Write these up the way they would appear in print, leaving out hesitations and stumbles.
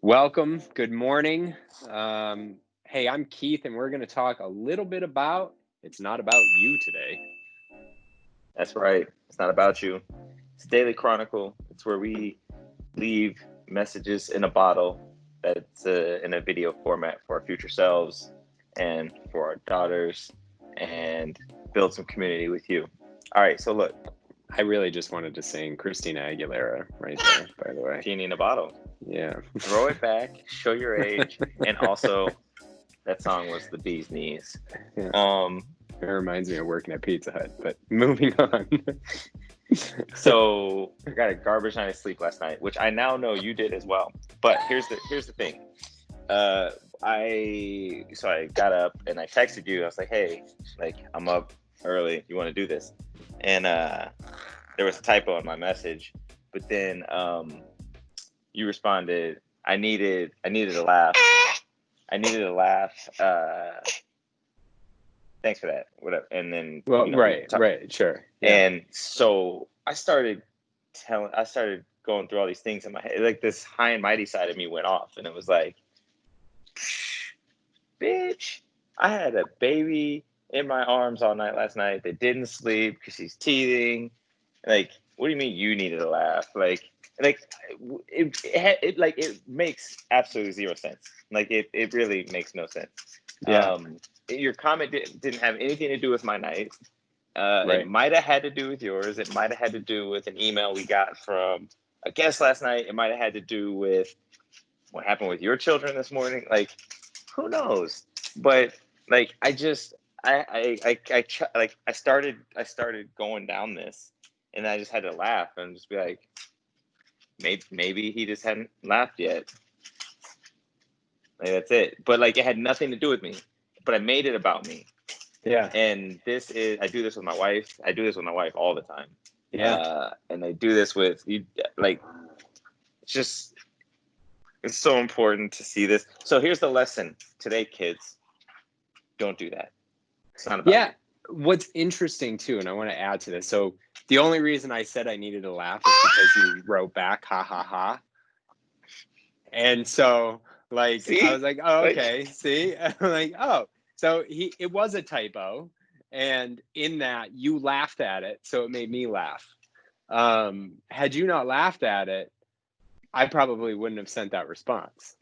Welcome. Good morning. Hey, I'm Keith, and we're going to talk a little bit about it's not about you today. That's right. It's not about you. It's Daily Chronicle. It's where we leave messages in a bottle that's in a video format for our future selves and for our daughters and build some community with you. All right. So look, I really just wanted to sing Christina Aguilera right there, by the way. genie in a bottle. Yeah. Throw it back. Show your age. And also, that song was the bee's knees. Yeah. It reminds me of working at Pizza Hut, but moving on. So I got a garbage night of sleep last night, which I now know you did as well. But here's the thing. I got up and I texted you. I was like, hey, I'm up early. You want to do this? And there was a typo in my message, but then you responded, I needed a laugh. I needed a laugh. Thanks for that. Whatever. And then right, sure. Yeah. And so I started going through all these things in my head. Like this high and mighty side of me went off, and it was like, bitch, I had a baby in my arms all night last night that didn't sleep because she's teething. Like, what do you mean you needed a laugh? It makes absolutely zero sense. Like it really makes no sense. Yeah. Your comment didn't have anything to do with my night. Right. It might have had to do with yours. It might have had to do with an email we got from a guest last night. It might have had to do with what happened with your children this morning. Like, who knows? But like, I started going down this, and I just had to laugh and just be like, maybe he just hadn't laughed yet. Like, that's it. But like, it had nothing to do with me. But I made it about me. Yeah. And I do this with my wife. I do this with my wife all the time. Yeah. And I do this with you. Like, it's so important to see this. So here's the lesson today, kids. Don't do that. It's not about you. What's interesting too, and I want to add to this. So the only reason I said I needed to laugh is because you wrote back, ha ha ha. And so like, See? I was like, oh, okay, see? I'm like, oh, so it was a typo. And in that you laughed at it. So it made me laugh. Had you not laughed at it, I probably wouldn't have sent that response.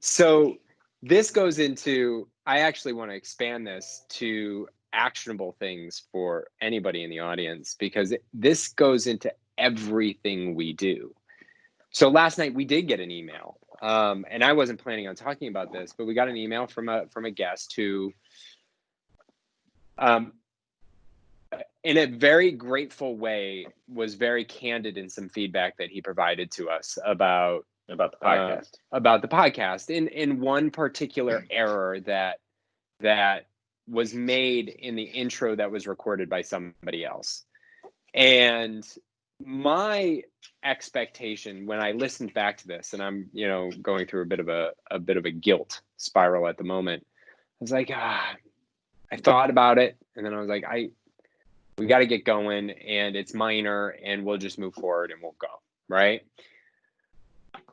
So this goes into, I actually want to expand this to actionable things for anybody in the audience, because this goes into everything we do. So last night we did get an email, and I wasn't planning on talking about this, but we got an email from a guest who, in a very grateful way, was very candid in some feedback that he provided to us about the podcast. About the podcast, in one particular error that was made in the intro that was recorded by somebody else. And my expectation when I listened back to this, and I'm going through a bit of a guilt spiral at the moment, I was like, I thought about it, and then I was like, we got to get going, and it's minor, and we'll just move forward and we'll go, right?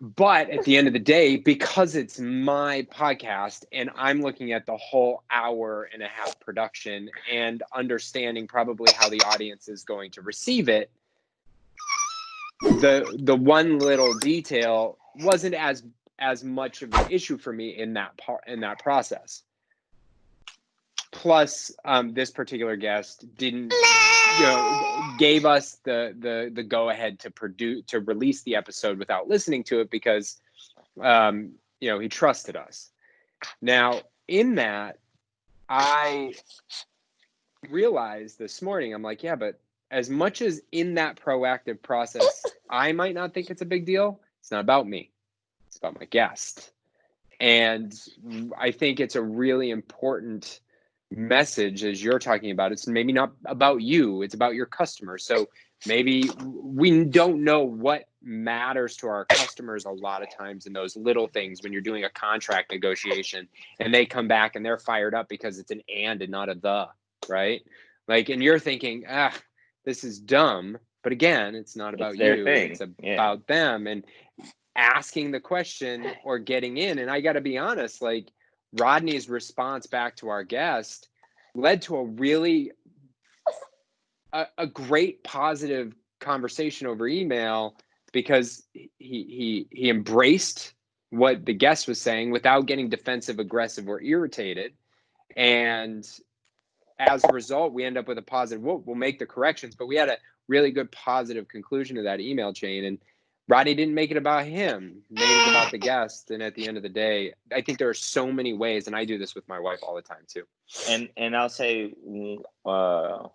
But at the end of the day, because it's my podcast and I'm looking at the whole hour and a half production and understanding probably how the audience is going to receive it, the one little detail wasn't as much of an issue for me in that process. Plus, this particular guest didn't, gave us the go ahead to release the episode without listening to it because, he trusted us. Now, in that, I realized this morning, I'm like, yeah, but as much as in that proactive process, I might not think it's a big deal. It's not about me. It's about my guest. And I think it's a really important message, as you're talking about. It's maybe not about you, it's about your customer. So maybe we don't know what matters to our customers a lot of times in those little things when you're doing a contract negotiation and they come back and they're fired up because it's an and not a the, right? Like, and you're thinking, this is dumb, But again, it's not about their you. thing. It's Yeah. about them and asking the question or getting in. And I got to be honest, like Rodney's response back to our guest led to a great positive conversation over email, because he embraced what the guest was saying without getting defensive, aggressive, or irritated. And as a result, we end up with a positive, we'll make the corrections, but we had a really good positive conclusion to that email chain. And Rodney didn't make it about him, made it about the guest. And at the end of the day, I think there are so many ways, and I do this with my wife all the time too. And I'll say, so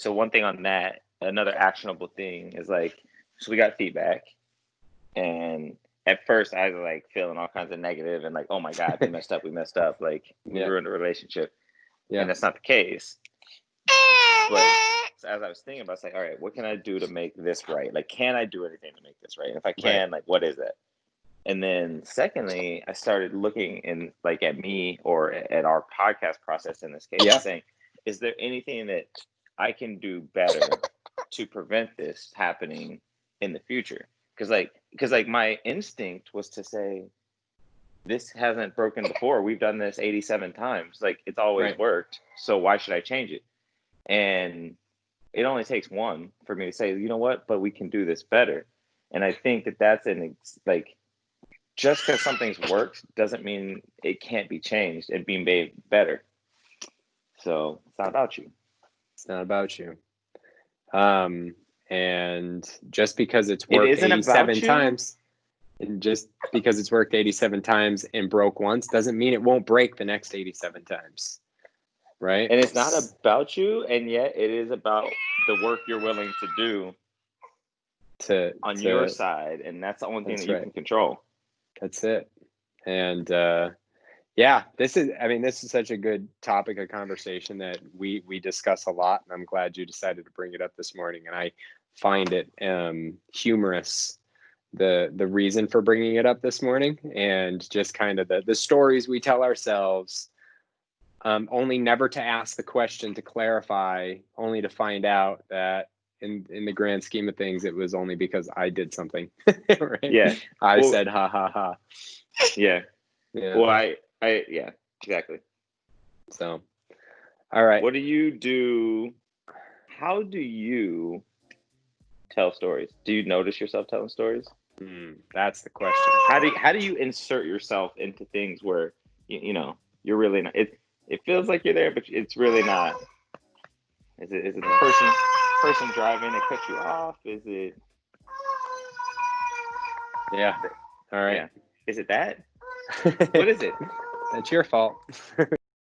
one thing on that, another actionable thing is like, so we got feedback, and at first I was like feeling all kinds of negative and like, oh my God, we messed up, like we ruined a relationship. Yeah. And that's not the case. But as I was thinking about it, it's like, all right, what can I do to make this right? Like, can I do anything to make this right? And if I can, like, what is it? And then secondly, I started looking in like at me or at our podcast process in this case, saying, is there anything that I can do better to prevent this happening in the future? Because my instinct was to say, this hasn't broken before. We've done this 87 times. Like, it's always worked. So why should I change it? And it only takes one for me to say, you know what, but we can do this better. And I think that that's like, just because something's worked doesn't mean it can't be changed and be made better. So it's not about you. It's not about you. And just because it's worked 87 times, and just because it's worked 87 times and broke once doesn't mean it won't break the next 87 times. Right? And it's not about you, and yet it is about the work you're willing to do on your side, and that's the only thing that you can control. That's it. And this is such a good topic of conversation that we discuss a lot, and I'm glad you decided to bring it up this morning. And I find it humorous, the reason for bringing it up this morning, and just kind of the stories we tell ourselves, only never to ask the question to clarify, only to find out that in the grand scheme of things, it was only because I did something. Right? Yeah. I said, ha, ha, ha. Yeah. Well, yeah, exactly. So, all right. What do you do? How do you tell stories? Do you notice yourself telling stories? That's the question. How do you insert yourself into things where, you're really not, it feels like you're there, but it's really not. Is it the person driving to cut you off? Is it? Yeah. All right. Yeah. Is it that? What is it? That's your fault.